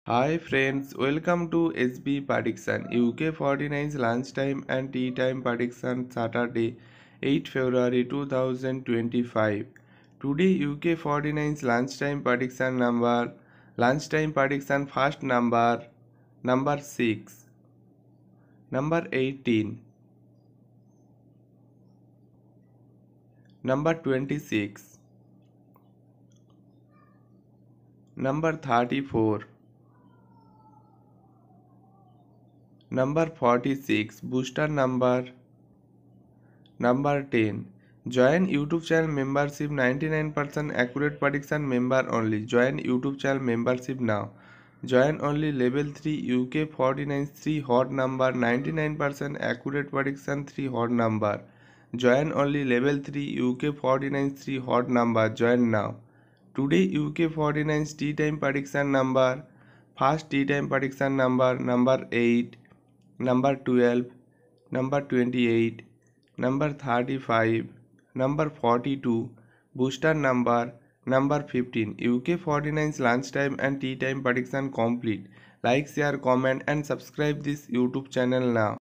Hi friends, welcome to SB Prediction UK 49's lunchtime and tea time prediction Saturday 8 February 2025. Today UK 49's lunchtime prediction first number 6, number 18, number 26, number 34, number 46, booster number 10. Join YouTube channel membership 99% accurate prediction member only. Join YouTube channel membership now. Join only level 3 UK 49 3 hot number 99% accurate prediction 3 hot number. Join only level 3 UK 49 3 hot number. Join now. Today UK 49 tea time prediction number. First tea time prediction number 8, number 12, number 28, number 35, number 42, booster number 15. UK 49's lunchtime and tea time prediction complete. Like, share, comment and subscribe this YouTube channel now.